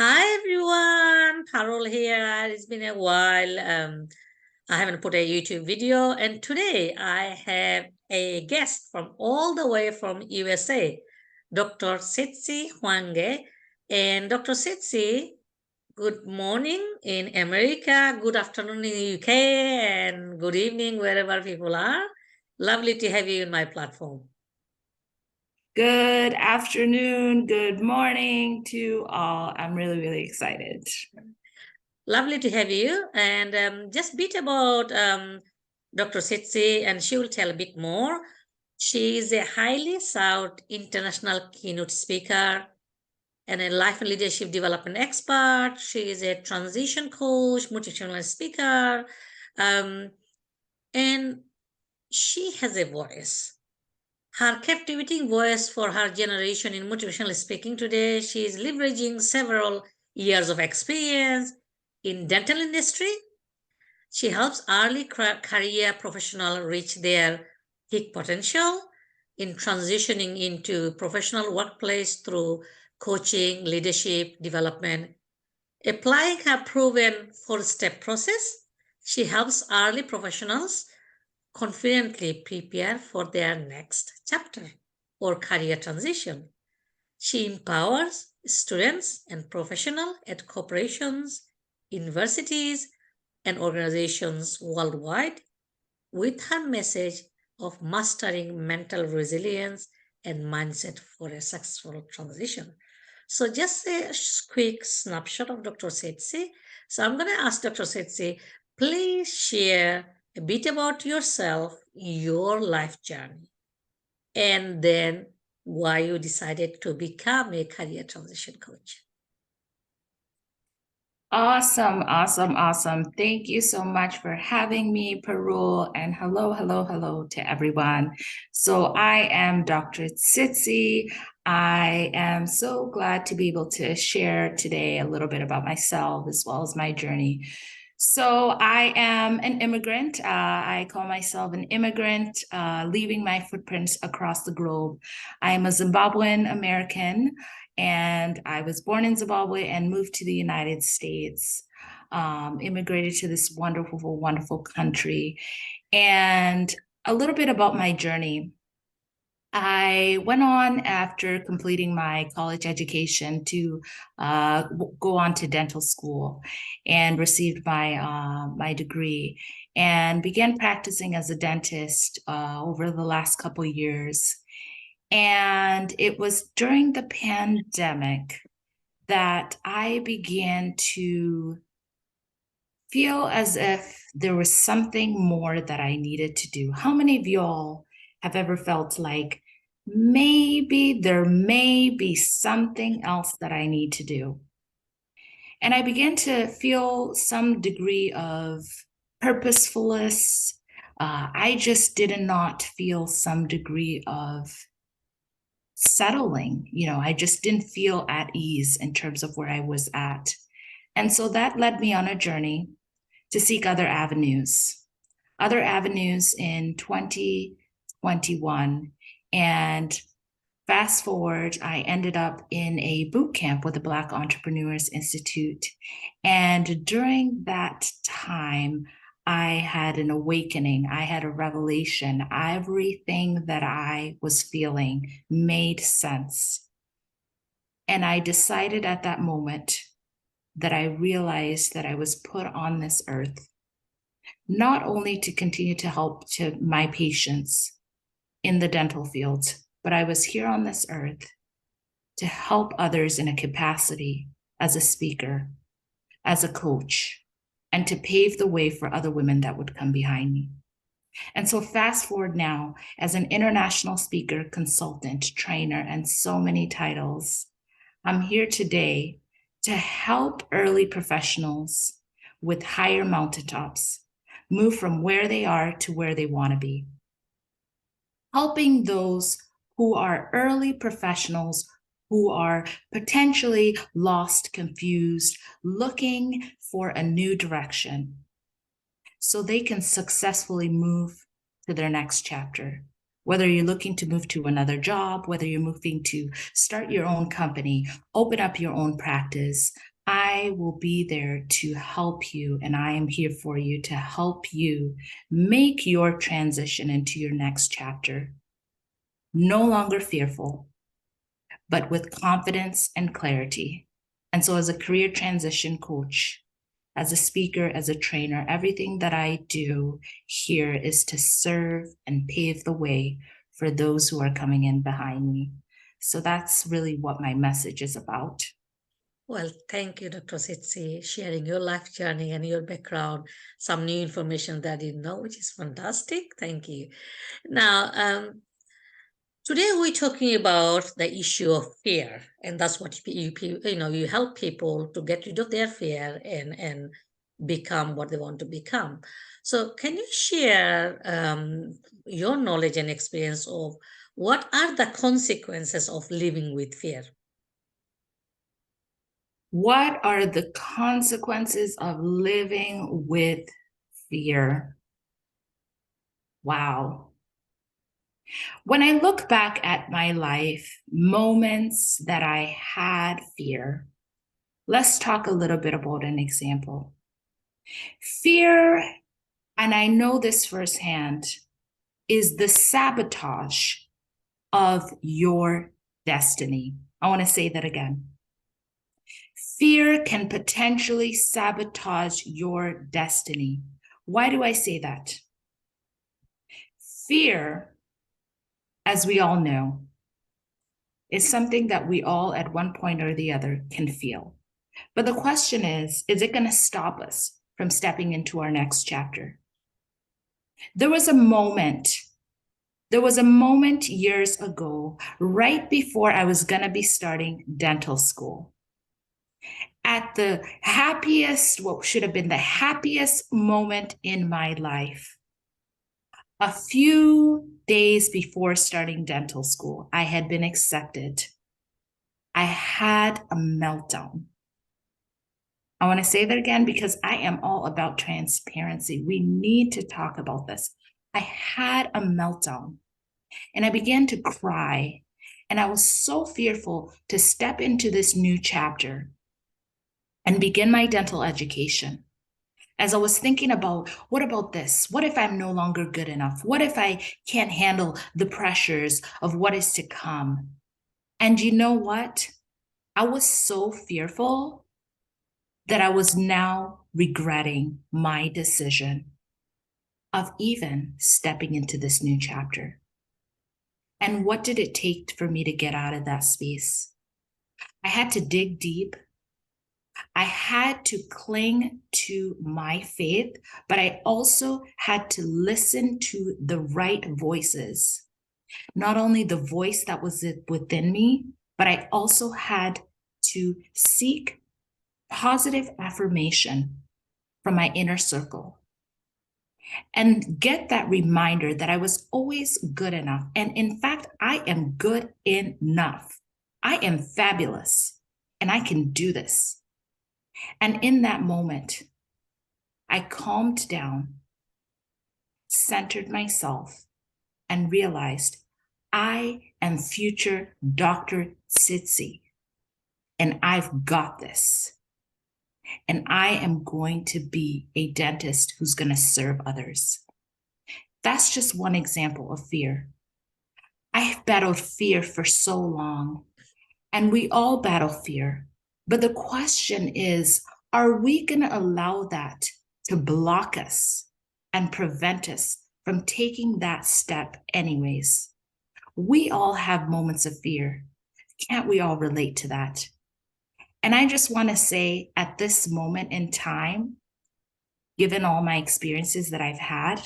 Hi everyone, Carol here. It's been a while. I haven't put a YouTube video, and today I have a guest from all the way from USA, Dr. Tsitsi Hungwe. And Dr. Tsitsi, good morning in America, good afternoon in the UK, and good evening wherever people are. Lovely to have you in my platform. Good afternoon, good morning to all. I'm really excited. Lovely to have you. And just a bit about Dr. Tsitsi, and she will tell a bit more. She is a highly sought international keynote speaker and a life and leadership development expert. She is a transition coach, motivational speaker, and she has a voice. Her captivating voice for her generation in motivational speaking today, she is leveraging several years of experience in dental industry. She helps early career professionals reach their peak potential in transitioning into professional workplace through coaching, leadership, development. Applying her proven four-step process, she helps early professionals confidently prepare for their next chapter or career transition. She empowers students and professionals at corporations, universities, and organizations worldwide with her message of mastering mental resilience and mindset for a successful transition. So, just a quick snapshot of Dr. Tsitsi. So, I'm going to ask Dr. Tsitsi, please share a bit about yourself, your life journey, and then why you decided to become a career transition coach. Awesome. Thank you so much for having me, Parul, and hello to everyone. So I am Dr. Tsitsi. I am so glad to be able to share today a little bit about myself as well as my journey. So I am an immigrant. I call myself an immigrant, leaving my footprints across the globe. I am a Zimbabwean American, and I was born in Zimbabwe and moved to the United States, immigrated to this wonderful country. And a little bit about my journey. I went on after completing my college education to go on to dental school and received my degree and began practicing as a dentist over the last couple years. And it was during the pandemic that I began to feel as if there was something more that I needed to do. How many of y'all have ever felt like maybe there may be something else that I need to do? And I began to feel some degree of purposefulness. I just did not feel some degree of settling. I just didn't feel at ease in terms of where I was at. And so that led me on a journey to seek other avenues in 2021. And fast forward, I ended up in a boot camp with the Black Entrepreneurs Institute. And during that time, I had an awakening. I had a revelation. Everything that I was feeling made sense. And I decided at that moment that I realized that I was put on this earth, not only to continue to help to my patients in the dental field, but I was here on this earth to help others in a capacity as a speaker, as a coach, and to pave the way for other women that would come behind me. And so fast forward now, as an international speaker, consultant, trainer, and so many titles, I'm here today to help early professionals with higher mountaintops move from where they are to where they want to be. Helping those who are early professionals who are potentially lost, confused, looking for a new direction so they can successfully move to their next chapter. Whether you're looking to move to another job, whether you're moving to start your own company, open up your own practice, I will be there to help you, and I am here for you to help you make your transition into your next chapter. No longer fearful, but with confidence and clarity. And so, as a career transition coach, as a speaker, as a trainer, everything that I do here is to serve and pave the way for those who are coming in behind me. So that's really what my message is about. Well, thank you, Dr. Tsitsi, sharing your life journey and your background, some new information that you know, which is fantastic. Thank you. Now, today we're talking about the issue of fear, and that's what you help people to get rid of their fear and become what they want to become. So, can you share your knowledge and experience of what are the consequences of living with fear? What are the consequences of living with fear? Wow. When I look back at my life, moments that I had fear, let's talk a little bit about an example. Fear, and I know this firsthand, is the sabotage of your destiny. I want to say that again. Fear can potentially sabotage your destiny. Why do I say that? Fear, as we all know, is something that we all at one point or the other can feel. But the question is it going to stop us from stepping into our next chapter? There was a moment years ago, right before I was going to be starting dental school. At the happiest, what should have been the happiest moment in my life. A few days before starting dental school, I had been accepted. I had a meltdown. I want to say that again because I am all about transparency. We need to talk about this. I had a meltdown and I began to cry. And I was so fearful to step into this new chapter and begin my dental education. As I was thinking about, what about this? What if I'm no longer good enough? What if I can't handle the pressures of what is to come? And you know what? I was so fearful that I was now regretting my decision of even stepping into this new chapter. And what did it take for me to get out of that space? I had to dig deep. I had to cling to my faith, but I also had to listen to the right voices. Not only the voice that was within me, but I also had to seek positive affirmation from my inner circle and get that reminder that I was always good enough. And in fact, I am good enough. I am fabulous and I can do this. And in that moment, I calmed down, centered myself, and realized I am future Dr. Tsitsi, and I've got this. And I am going to be a dentist who's going to serve others. That's just one example of fear. I've battled fear for so long, and we all battle fear. But the question is, are we going to allow that to block us and prevent us from taking that step anyways? We all have moments of fear. Can't we all relate to that? And I just want to say at this moment in time, given all my experiences that I've had,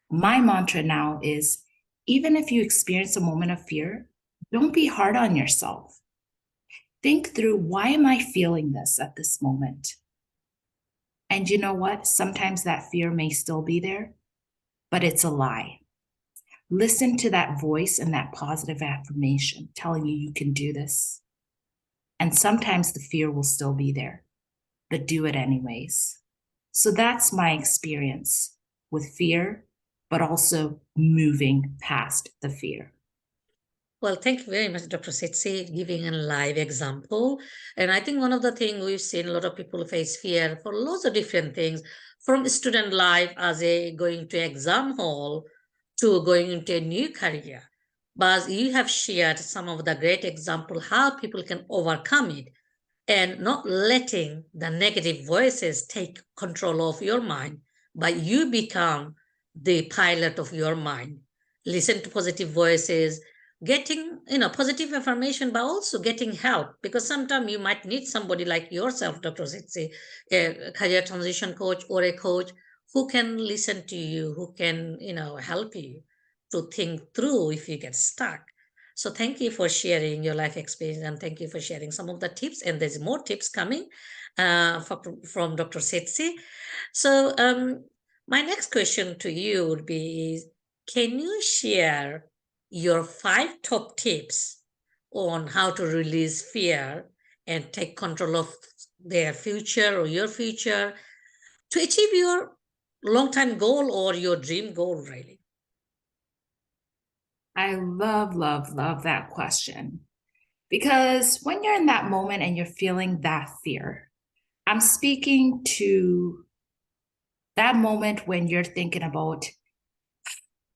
my mantra now is, even if you experience a moment of fear, don't be hard on yourself. Think through, why am I feeling this at this moment? And you know what? Sometimes that fear may still be there, but it's a lie. Listen to that voice and that positive affirmation telling you you can do this. And sometimes the fear will still be there, but do it anyways. So that's my experience with fear, but also moving past the fear. Well, thank you very much, Dr. Tsitsi, giving a live example. And I think one of the things we've seen, a lot of people face fear for lots of different things, from student life as a going to exam hall to going into a new career. But you have shared some of the great example how people can overcome it and not letting the negative voices take control of your mind, but you become the pilot of your mind. Listen to positive voices, getting positive affirmation, but also getting help, because sometimes you might need somebody like yourself, Dr. Zitzi, a career transition coach or a coach who can listen to you, who can help you to think through if you get stuck. So thank you for sharing your life experience, and thank you for sharing some of the tips. And there's more tips coming from Dr. Setsi. So my next question to you would be, can you share your 5 top tips on how to release fear and take control of their future or your future to achieve your long-time goal or your dream goal, really? I love, love, love that question. Because when you're in that moment and you're feeling that fear, I'm speaking to that moment when you're thinking about,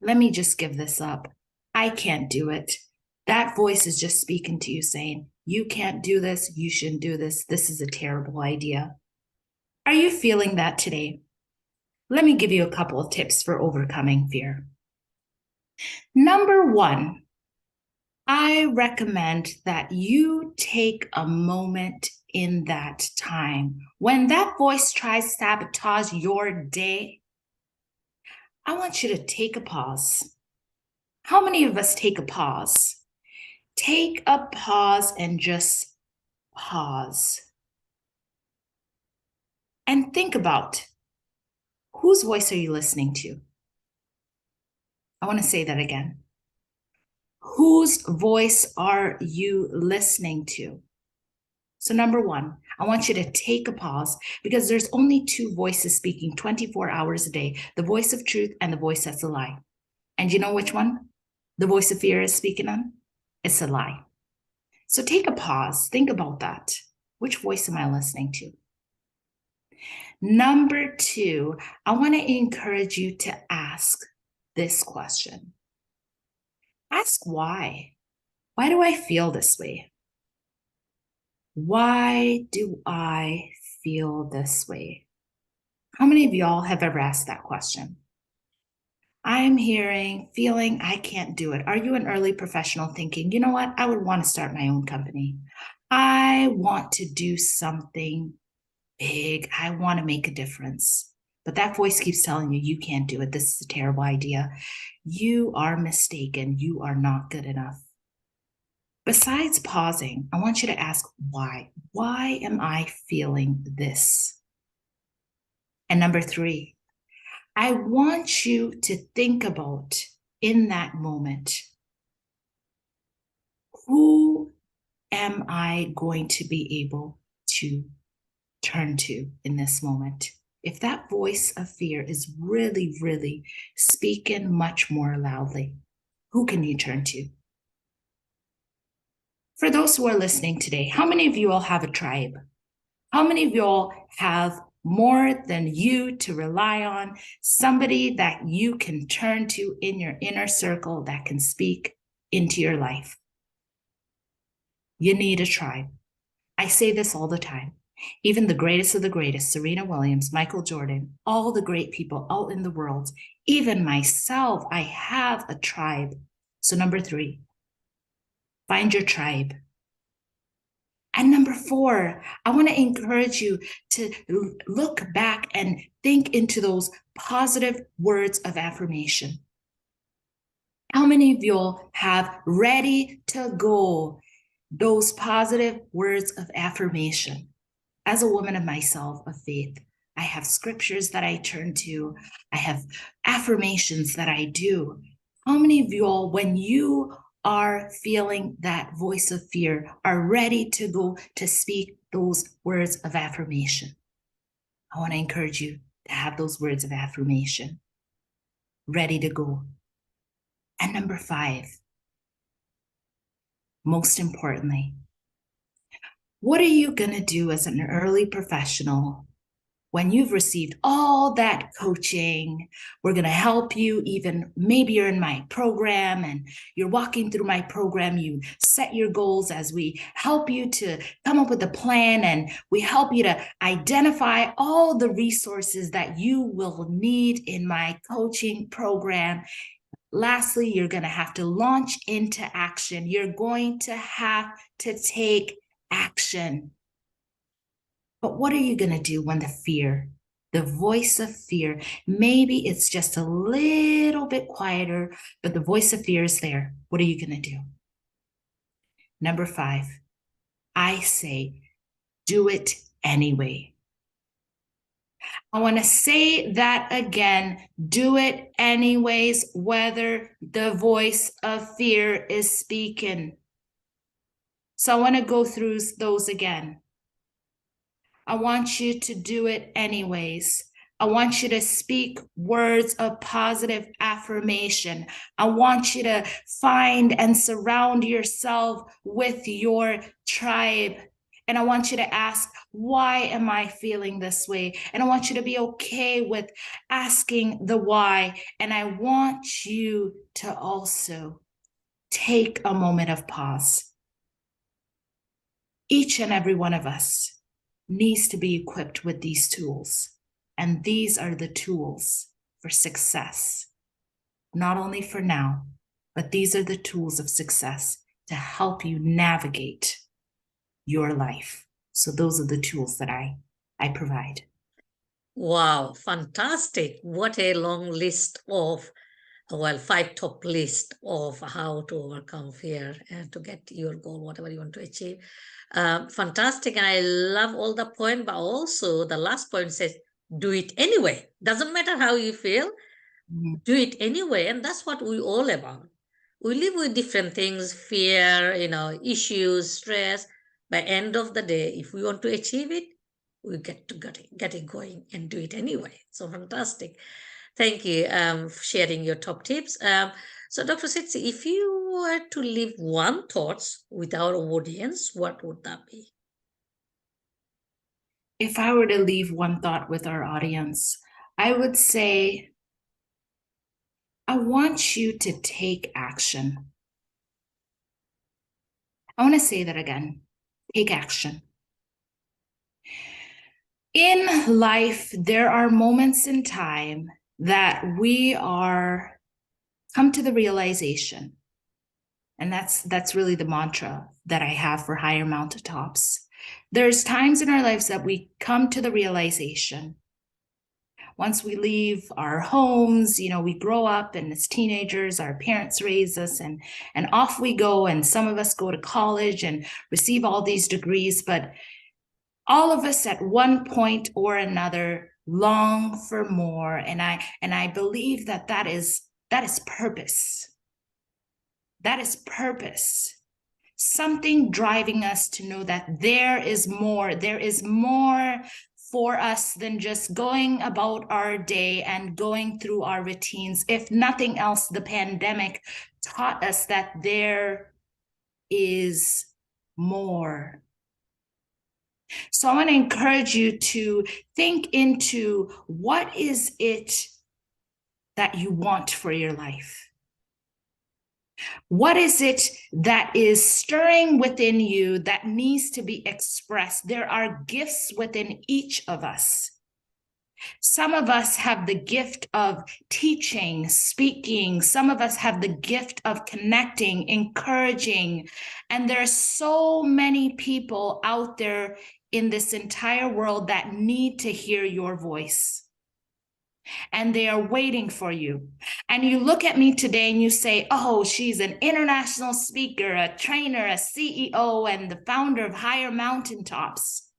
let me just give this up. I can't do it. That voice is just speaking to you saying, you can't do this. You shouldn't do this. This is a terrible idea. Are you feeling that today? Let me give you a couple of tips for overcoming fear. Number one, I recommend that you take a moment in that time when that voice tries to sabotage your day. I want you to take a pause. How many of us take a pause? Take a pause and just pause. And think about, whose voice are you listening to? I want to say that again. Whose voice are you listening to? So number one, I want you to take a pause, because there's only 2 voices speaking 24 hours a day, the voice of truth and the voice that's a lie. And you know which one the voice of fear is speaking on? It's a lie. So take a pause. Think about that. Which voice am I listening to? Number 2, I want to encourage you to ask this question. Ask why. Why do I feel this way? Why do I feel this way? How many of y'all have ever asked that question? I'm hearing, feeling, I can't do it. Are you an early professional thinking, you know what? I would want to start my own company. I want to do something big. I want to make a difference. But that voice keeps telling you, you can't do it. This is a terrible idea. You are mistaken. You are not good enough. Besides pausing, I want you to ask why. Why am I feeling this? And number 3, I want you to think about, in that moment, who am I going to be able to turn to in this moment? If that voice of fear is really, really speaking much more loudly, who can you turn to? For those who are listening today, how many of you all have a tribe? How many of you all have more than you to rely on, somebody that you can turn to in your inner circle that can speak into your life? You need a tribe. I say this all the time. Even the greatest of the greatest, Serena Williams, Michael Jordan, all the great people out in the world, even myself, I have a tribe. So number 3, find your tribe. And number 4, I want to encourage you to look back and think into those positive words of affirmation. How many of y'all have ready to go those positive words of affirmation? As a woman of myself, of faith, I have scriptures that I turn to. I have affirmations that I do. How many of y'all, when you are feeling that voice of fear, are ready to go to speak those words of affirmation? I want to encourage you to have those words of affirmation ready to go. And number 5, most importantly, what are you going to do as an early professional when you've received all that coaching? We're going to help you. Even maybe you're in my program and you're walking through my program. You set your goals as we help you to come up with a plan, and we help you to identify all the resources that you will need in my coaching program. Lastly, you're going to have to launch into action. You're going to have to take action. But what are you going to do when the voice of fear, maybe it's just a little bit quieter, but the voice of fear is there? What are you going to do? Number 5, I say, do it anyway. I want to say that again, do it anyways, whether the voice of fear is speaking. So I want to go through those again. I want you to do it anyways. I want you to speak words of positive affirmation. I want you to find and surround yourself with your tribe. And I want you to ask, why am I feeling this way? And I want you to be okay with asking the why. And I want you to also take a moment of pause. Each and every one of us needs to be equipped with these tools. And these are the tools for success, not only for now, but these are the tools of success to help you navigate your life. So those are the tools that I provide. Wow, fantastic. What a long list of, well, 5 top list of how to overcome fear and to get your goal, whatever you want to achieve. Fantastic. And I love all the point, but also the last point says, do it anyway. Doesn't matter how you feel, do it anyway. And that's what we all about. We live with different things, fear, issues, stress. By end of the day, if we want to achieve it, we get it going and do it anyway. So fantastic. Thank you for sharing your top tips. So Dr. Tsitsi, if you were to leave one thoughts with our audience, what would that be? If I were to leave one thought with our audience, I would say, I want you to take action. I want to say that again. Take action. In life, there are moments in time that we come to the realization, and that's really the mantra that I have for Higher Mountaintops. There's times in our lives that we come to the realization. Once we leave our homes, we grow up, and as teenagers, our parents raise us, and off we go, and some of us go to college and receive all these degrees, but all of us at one point or another long for more. And I believe that is purpose. That is purpose. Something driving us to know that there is more for us than just going about our day and going through our routines. If nothing else, the pandemic taught us that there is more. So I want to encourage you to think into, what is it that you want for your life? What is it that is stirring within you that needs to be expressed? There are gifts within each of us. Some of us have the gift of teaching, speaking. Some of us have the gift of connecting, encouraging. And there are so many people out there in this entire world that need to hear your voice. And they are waiting for you. And you look at me today and you say, oh, she's an international speaker, a trainer, a CEO, and the founder of Higher Mountaintops.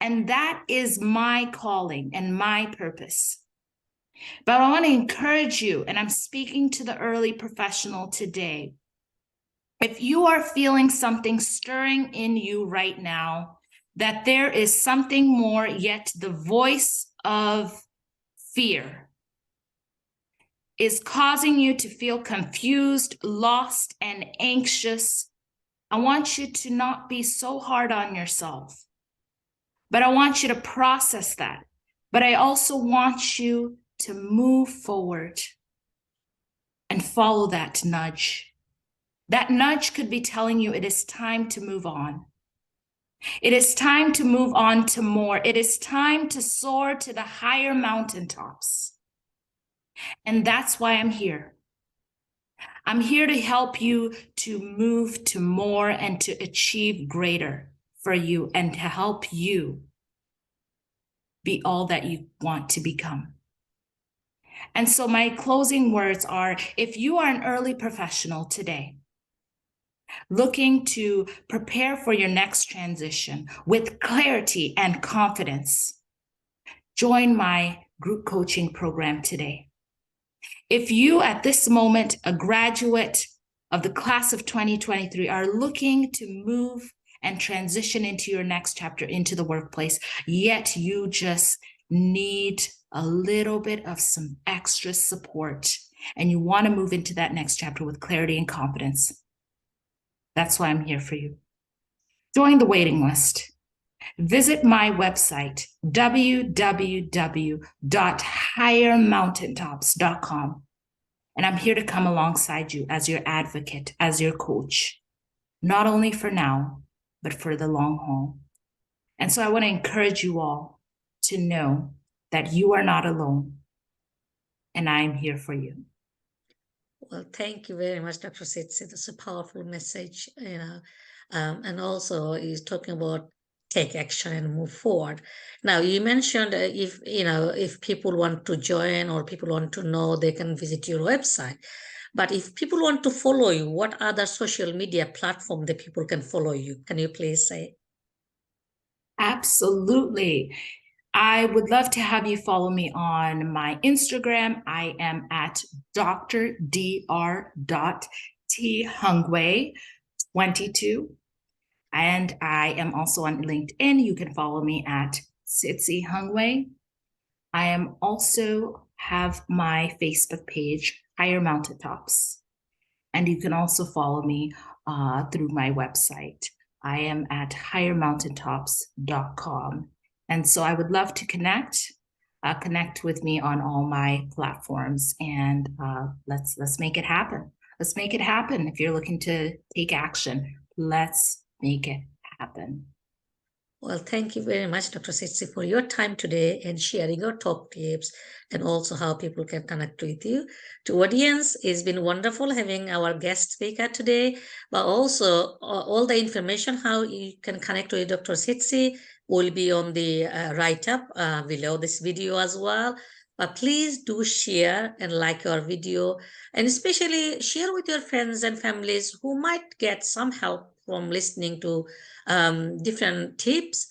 And that is my calling and my purpose. But I want to encourage you, and I'm speaking to the early professional today. If you are feeling something stirring in you right now, that there is something more, yet the voice of fear is causing you to feel confused, lost, and anxious, I want you to not be so hard on yourself, but I want you to process that. But I also want you to move forward and follow that nudge. That nudge could be telling you it is time to move on. It is time to move on to more. It is time to soar to the higher mountaintops. And that's why I'm here. I'm here to help you to move to more and to achieve greater for you and to help you be all that you want to become. And so my closing words are, if you are an early professional today, looking to prepare for your next transition with clarity and confidence, join my group coaching program today. If you at this moment, a graduate of the class of 2023, are looking to move and transition into your next chapter into the workplace, yet you just need a little bit of some extra support and you want to move into that next chapter with clarity and confidence, that's why I'm here for you. Join the waiting list. Visit my website, www.highermountaintops.com. And I'm here to come alongside you as your advocate, as your coach, not only for now, but for the long haul. And so I want to encourage you all to know that you are not alone, and I am here for you. Well, thank you very much, Dr. Tsitsi. That's a powerful message, and also he's talking about take action and move forward. Now, you mentioned if people want to join or people want to know, they can visit your website. But if people want to follow you, what other social media platform that people can follow you? Can you please say? Absolutely. I would love to have you follow me on my Instagram. I am at Dr.T.Hungwe22. And I am also on LinkedIn. You can follow me at Tsitsi Hungwe. I am also have my Facebook page, Higher Mountaintops. And you can also follow me through my website. I am at highermountaintops.com. And so I would love to connect with me on all my platforms, and let's make it happen. Let's make it happen. If you're looking to take action, let's make it happen. Well, thank you very much, Dr. Tsitsi, for your time today and sharing your top tips and also how people can connect with you. To audience, it's been wonderful having our guest speaker today, but also all the information how you can connect with Dr. Tsitsi will be on the write-up below this video as well. But please do share and like our video, and especially share with your friends and families who might get some help from listening to different tips,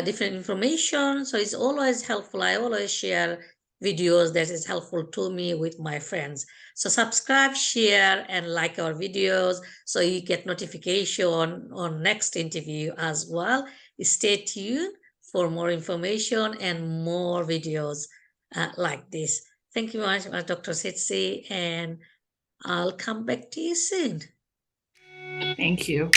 different information. So it's always helpful. I always share videos that is helpful to me with my friends. So subscribe, share, and like our videos so you get notification on next interview as well. Stay tuned for more information and more videos like this. Thank you very much, Dr. Tsitsi, and I'll come back to you soon. Thank you.